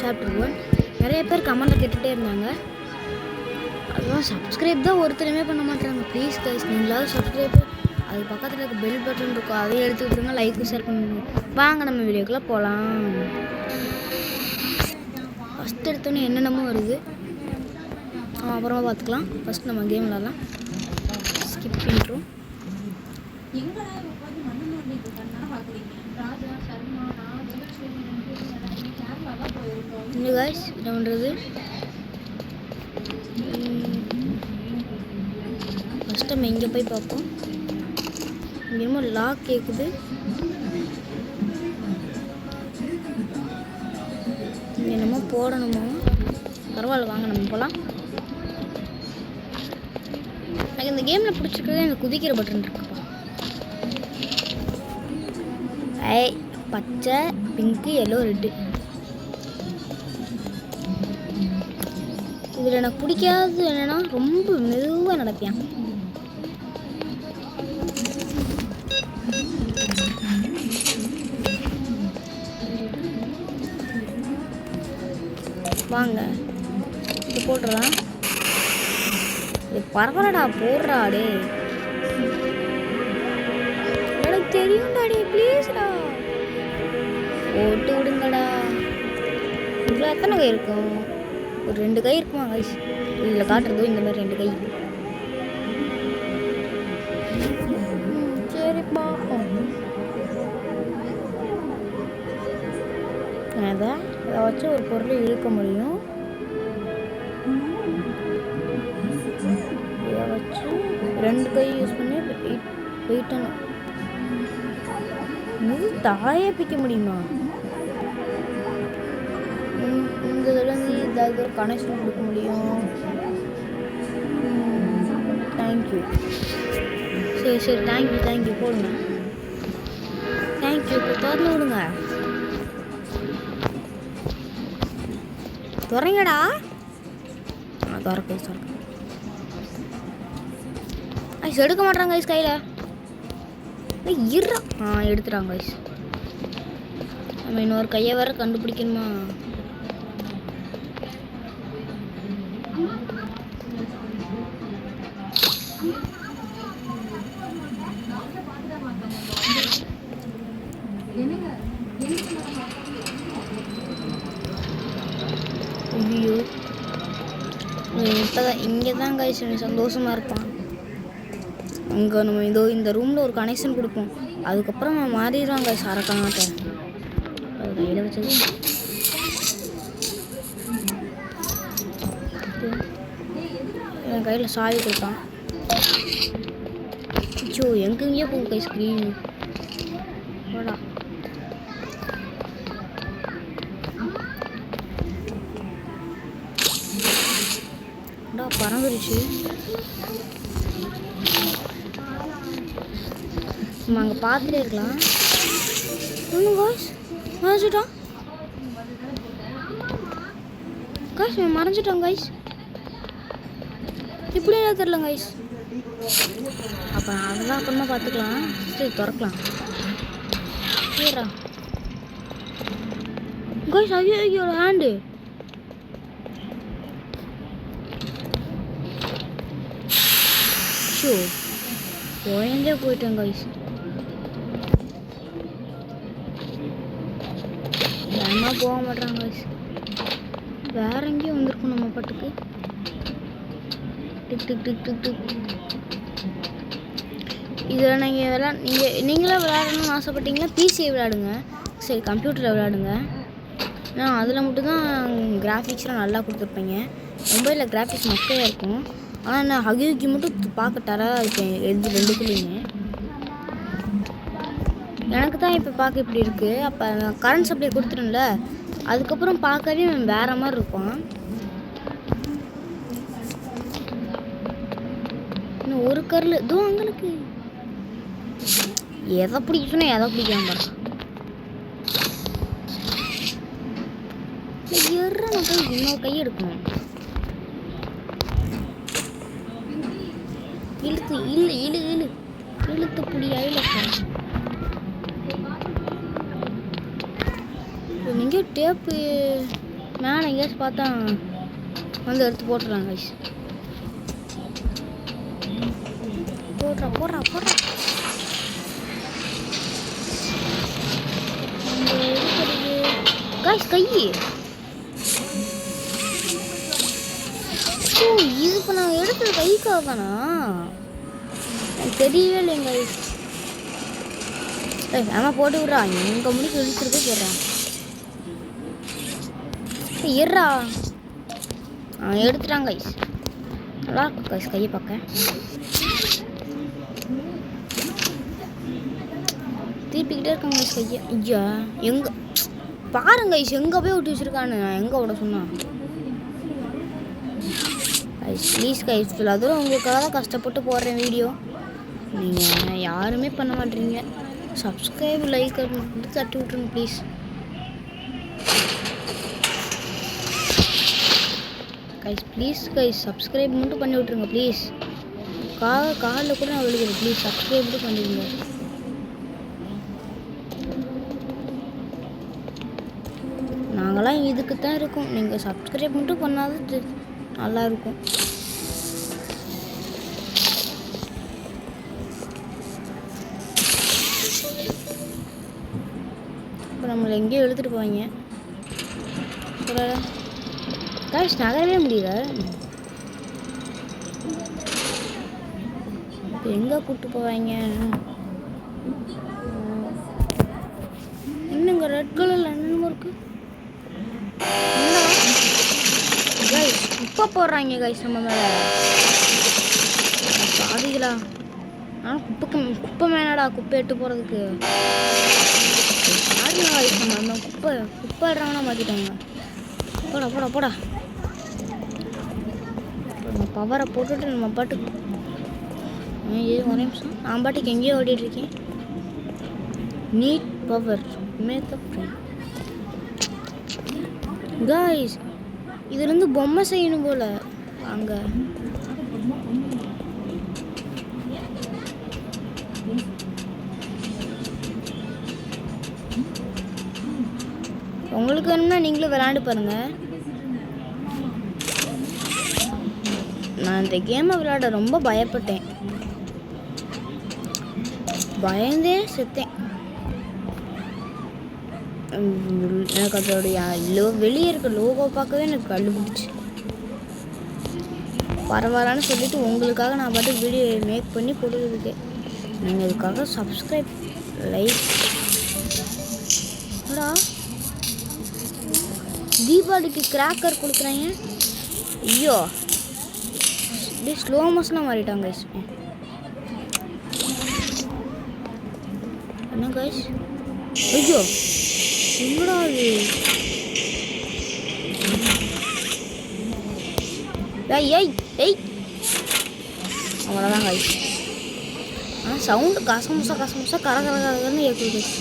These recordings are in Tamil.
சாப்டர் 1. நிறைய பேர் கமெண்ட்டில் கேட்டுகிட்டே இருந்தாங்க. அதுதான் சப்ஸ்கிரைப் தான் ஒருத்தருமே பண்ண மாட்டாங்க. ப்ளீஸ் கைஸ், நீங்களாவது சப்ஸ்கிரைப், அது பக்கத்தில் இருக்க பெல் பட்டன் இருக்கும், அதையும் எடுத்து விட்ருங்க. லைக்கும் ஷேர் பண்ணுங்க. வாங்க நம்ம வீடியோக்குள்ளே போகலாம். ஃபஸ்ட் எடுத்தோன்னே என்னென்னமோ வருது, அப்புறமா பார்த்துக்கலாம். ஃபஸ்ட் நம்ம கேம் விளாட்லாம். ஸ்கிப் பண்ணிட்டுரும். இன்னும் கைஸ் என்ன பண்ணுறது? ஃபஸ்ட் நம்ம இங்கே போய் பார்ப்போம். இங்கே என்னமோ லாக் கேட்குது. இங்கே என்னமோ போடணுமோ? பரவாயில்ல, வாங்க நம்ம போகலாம். எனக்கு இந்த கேமில் பிடிச்சிருக்கிறது எனக்கு குதிக்கிற பட்டன் இருக்குப்பா. பச்சை, பிங்க்கு, எல்லோ, ரெட்டு. இதில் எனக்கு பிடிக்காதது என்னென்னா ரொம்ப மெதுவாக நடப்பேன். வாங்க இது போட்டுடலாம். இது பரவாயில்லடா, போடுறாடே, எனக்கு தெரியும்டாடே, ப்ளீஸ்டா போட்டு விடுங்கடா. இதில் எத்தனை கை இருக்கும்? ஒரு 2 கை இருக்குமா கைஸ்? இதில் காட்டுறதோ இந்த மாதிரி 2 கை. சரிப்பா, இதை வச்சு ஒரு பொருளை இழுக்க முடியும். இதை வச்சு 2 கை யூஸ் பண்ணி வெயிட்டணும். இது தாயே பிக்க முடியுமா? இந்த இதுலேருந்து ஏதாவது ஒரு கனெக்ஷன் கொடுக்க முடியும். தேங்க்யூ. சரி தேங்க்யூ போடுங்க. தேங்க்யூ. இப்போ திறந்து விடுங்க. துறங்கடா. திறக்க ஐஸ் எடுக்க மாட்டாங்க ஐஸ் கையில். இருறா. எடுத்துட்டாங்க ஐஸ். நம்ம இன்னொரு கையை வேற கண்டுபிடிக்கணுமா? ஐயோ, இப்போதான் இங்கே தான் கைஸ் சந்தோஷமாக இருப்பான். அங்கே நம்ம இந்த ரூமில் ஒரு கனெக்ஷன் கொடுப்போம். அதுக்கப்புறம் நம்ம மாறிடுவாங்க கைஸ். அரக்கானாட்ட அது கையில் வச்சது. என் கையில் சாவி கொடுத்தான். ஐயோ, எங்கெங்கேயோ போகும் கைஸ் ஸ்க்ரீன். போடா. பறந்துருச்சு. நம்ம அங்கே பார்த்துட்டே இருக்கலாம். ஒன்றும் காய்ஸ் மறைஞ்சிட்டான். காய்ஸ் மறைஞ்சிட்டான் காய்ஸ். இப்படி என்ன தெரில காய்ஸ். அப்போ அதெல்லாம் அப்புறமா பார்த்துக்கலாம். சரி திறக்கலாம். சரிடா காய்ஸ். ஐயோ ஹேண்டு. போயந்தே போயிட்டேன் கைஸ். வேணா போக மாட்டாங்க கைஸ். வேற எங்கேயும் வந்திருக்கும் நம்ம பாட்டுக்கு. Tick tick tick tick tick. இதில் நீங்களே விளையாடணும்னு ஆசைப்பட்டீங்கன்னா பிசியை விளையாடுங்க. சரி, கம்ப்யூட்டரில் விளையாடுங்க. ஏன்னா அதில் மட்டும்தான் கிராஃபிக்ஸ்லாம் நல்லா கொடுத்துருப்பீங்க. மொபைலில் கிராஃபிக்ஸ் மொக்கையாக இருக்கும். ஆனால் நான் ஹகிக்கு மட்டும் பார்க்க டராக இருக்கேன். எது 2த்துலேயுமே எனக்கு தான் இப்போ பார்க்க இப்படி இருக்குது. அப்போ நான் கரண்ட் சப்ளை கொடுத்துட்டேன்ல, அதுக்கப்புறம் பார்க்கவே வேறு மாதிரி இருப்பான். இன்னும் ஒரு கருள் இதோ அங்களுக்கு எதை பிடிக்க சொன்னால் எதை பிடிக்காம பாரு. இன்னொரு கை எடுக்கணும். இழுத்து இழுத்து புடியா இழுக்க. நீங்கள் டேப்பு மேலே எங்கேயாச்சும் பார்த்தா வந்து எடுத்து போட்டுறாங்க கைஸ். போடுறா கைஸ் கை. இது இப்போ நான் எடுத்தது கைக்காக தானா? எனக்கு தெரியவே இல்லைங்க கைஸ். ஆமாம் போட்டு விட்றா. எங்கள் முடிக்கு இழுத்துட்டு போடுறான். ஏறா எடுத்துட்டாங்க கைஸ். நல்லா இருக்கும் கைஸ் கையை பார்க்க. திருப்பிக்கிட்டே இருக்காங்க கைஸ் கையை. ஐயா எங்கே பாருங்க கைஸ் எங்கே போய் விட்டு வச்சுருக்கான்னு. நான் எங்கே விட சொன்னேன் கைஸ். ப்ளீஸ் கைஸ் அதுவும் உங்களுக்காக தான் கஷ்டப்பட்டு போடுறேன் வீடியோ. நீங்கள் யாருமே பண்ண மாட்டேறீங்க. சப்ஸ்கிரைப் லைக் மட்டும் தட்டி விட்ருங்க please. Guys please guys subscribe மட்டும் பண்ணி விட்ருங்க ப்ளீஸ். காலில் கூட நான் விழுகிறேன். ப்ளீஸ் சப்ஸ்கிரைப் மட்டும் பண்ணிடுங்க. நாங்களாம் இதுக்கு தான் இருக்கோம். நீங்கள் சப்ஸ்கிரைப் மட்டும் பண்ணாத நல்லாயிருக்கும். இப்போ நம்மளை எங்கேயோ எழுத்துட்டு போவாங்க. கைஸ் நகரவே முடியல. எங்கே கூப்பிட்டு போவாங்க? என்னங்க ரெட் கலரில் என்னமோ இருக்கு. கைஸ் இப்போ போடுறாங்க கைஸ் நம்ம மேலே. சாதிகளா ஆனால் குப்பை மேனடா குப்பை எட்டு போகிறதுக்கு. சாதிங்க கைஸ் நம்ம குப்பை இடுறாங்கன்னா மாற்றிட்டாங்க. போடா நம்ம பவரை போட்டுட்டு நம்ம பாட்டுக்கு ஒரே நிமிஷம். நான் பாட்டுக்கு எங்கேயோ ஓடிட்டுருக்கேன். Need power makeup guys. இதுலேருந்து பொம்மை செய்யணும் போல். அங்கே உங்களுக்கு வேணும்னா நீங்களும் விளையாண்டு பாருங்கள். நான் இந்த கேமை விளையாட ரொம்ப பயப்பட்டேன். பயந்தே செத்தேன். எனக்கு அதோடைய வெளியே இருக்க லோகோ பார்க்கவே எனக்கு கல்லு பிடிச்சி. பரவாயில்லன்னு சொல்லிட்டு உங்களுக்காக நான் பாட்டு வீடியோ மேக் பண்ணி போட்டுருக்கேன். நீங்கள் இதுக்காக சப்ஸ்கிரைப் லைக். தீபாவளிக்கு கிராக்கர் கொடுக்குறாங்க. ஐயோ அப்படியே ஸ்லோ மோஷனாக மாறிட்டாங்க கைஸ். என்ன கைஸ்? ஐயோ எங்கடா அது? ஏய் அவ்வளோதான் கைஸ். ஆனால் சவுண்டு கசமுசா கரகரன்னு ஏற்குது கைஸ்.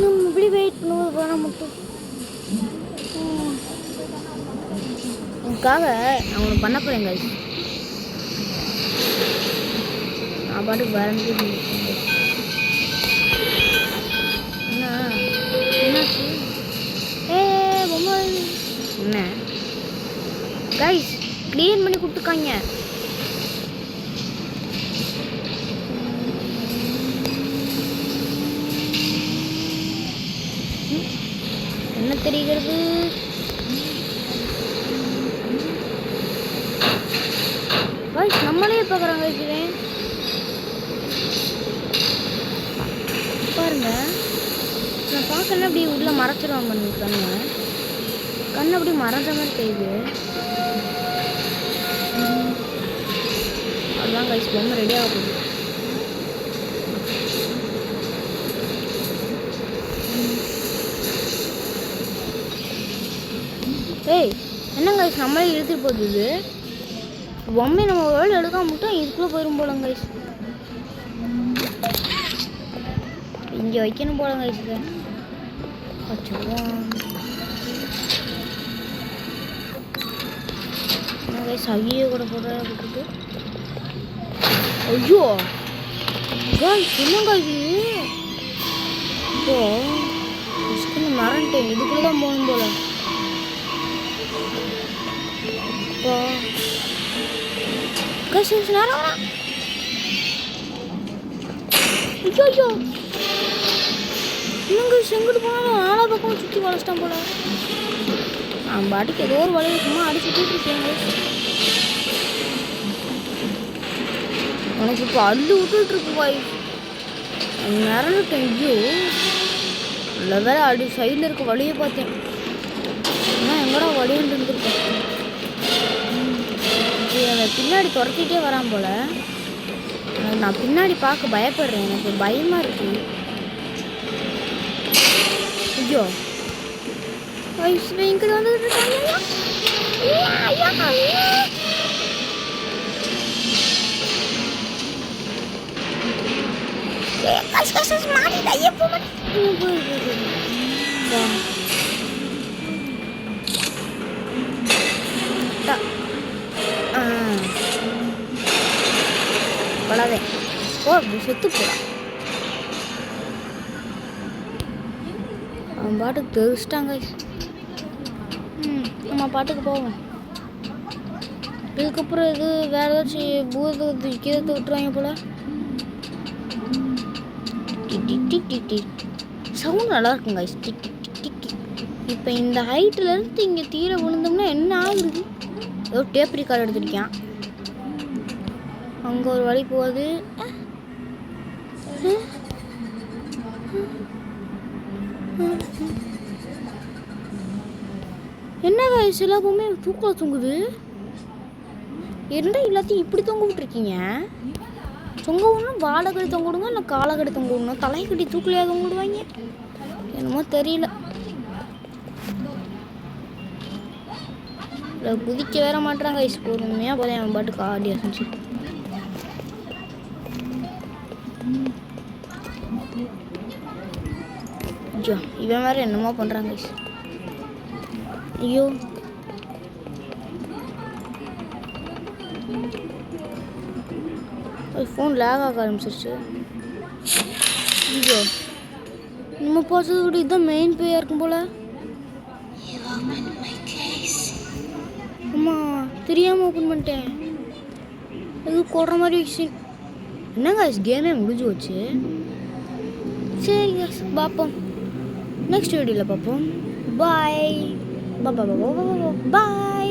நம்ம இப்படி வெயிட் பண்ணுவோம் போனால் மட்டும். உங்களுக்காக நான் ஒன்று பண்ண போகிறேன் கைஸ். நான் பாட்டுக்கு வரைஞ்சி என்னாச்சு? பொம்மை என்ன கைஸ் க்ளீன் பண்ணி கொடுத்துருக்காங்க. என்ன தெரிகிறது? கைஸ் நம்மளே பார்க்குறாங்க கைஸ். பாருங்க நான் பார்க்கணும் அப்படி உள்ள மறைச்சிடுவாங்க கண்ணு அப்படி மறைஞ்ச மாதிரி தெரியுது. அதுதான் கைஸ் பொம்மை ரெடியாக போகுது. ஏய் என்ன கைஸ் நம்மளே இழுத்துட்டு போகுது. பொம்மை நம்ம ஒரு வேலை எடுக்காம மட்டும் இதுக்குள்ளே போயிடும் போலங்க கைஸ். இங்கே வைக்கணும் போலங்க கைஸ். இதை வச்சுருவோம். என்ன கைஸ் ஐயோ கூட போட்டுருக்கு. ஐயோ கைஸ் என்னங்க இது? இப்போ மறந்துட்டேன், இதுக்குள்ள தான் போகணும் போல. இப்போ நேரம் ஐயோ இன்னும் எங்கிட்டு போனாலும் ஆளா பக்கம் சுற்றி வளச்சிட்டான் போல. நான் பாட்டுக்கு ஏதோ ஒரு வழியை சும்மா அடிச்சுட்டு இருக்கேன். உனக்கு இப்போ அள்ளு விட்டுட்டு இருக்கு பாய். நிறந்துட்டேன். ஐயோ இல்லை வேற அடி சைடில் இருக்க வழியை பார்த்தேன். ஆனால் எங்கடா வழின்னு இருந்துருக்கேன். அதை பின்னாடி துரத்திட்டே வரான் போல. நான் பின்னாடி பார்க்க பயப்படுறேன், எனக்கு பயமாக இருக்கு. ஐயோ இங்கே வந்துட்டு இருக்காங்க. படாதே ஓ செத்து போடான். அவன் பாட்டுக்கு தெரிச்சிட்டாங்க. நம்ம பாட்டுக்கு போவோம். இதுக்கப்புறம் இது வேற ஏதாச்சும் பூதத்தை கீழத்தை விட்டுருவாங்க போல. சவுண்ட் நல்லா இருக்குங்க. Tick tick tick tick. இப்போ இந்த ஹைட்டில் இருந்து இங்கே தீர விழுந்தோம்னா என்ன ஆகுது? ஏதோ டேப் ரிகார்டு எடுத்துருக்கேன். அங்கே ஒரு வழி போகுது. என்ன வயசு எல்லாமே தூக்கல தூங்குது. என்னடா எல்லாத்தையும் இப்படி தொங்க விட்டுருக்கீங்க? தொங்க விடணும் வாழைக்கடி தொங்க விடுங்க, இல்லை காலக்கடி தொங்க விடணும். தலைக்கடி தூக்கலையா தொங்க விடுவாங்க என்னமோ தெரியல. இல்லை குதிக்க வேற மாட்டுறாங்க. ஐஸ் பொறுமையாக போல அவன் பாட்டுக்கு ஆடி அசைச்சு. ஐயோ இவன் வேற என்னமோ பண்ணுறாங்க. ஐஸ் ஐயோ ஃபோன் லேக் ஆக ஆரம்பிச்சிருச்சு. ஐயோ நம்ம பார்த்ததை விட இதுதான் மெயின் பேயாக இருக்கும் போல. அம்மா தெரியாமல் ஓப்பன் பண்ணிட்டேன். எதுவும் கொடுற மாதிரி விஷயம். என்னங்க கேமே முடிஞ்சு வச்சு. சரி பார்ப்போம், நெக்ஸ்ட் வீடியோவில் பார்ப்போம். பாய் பாய்.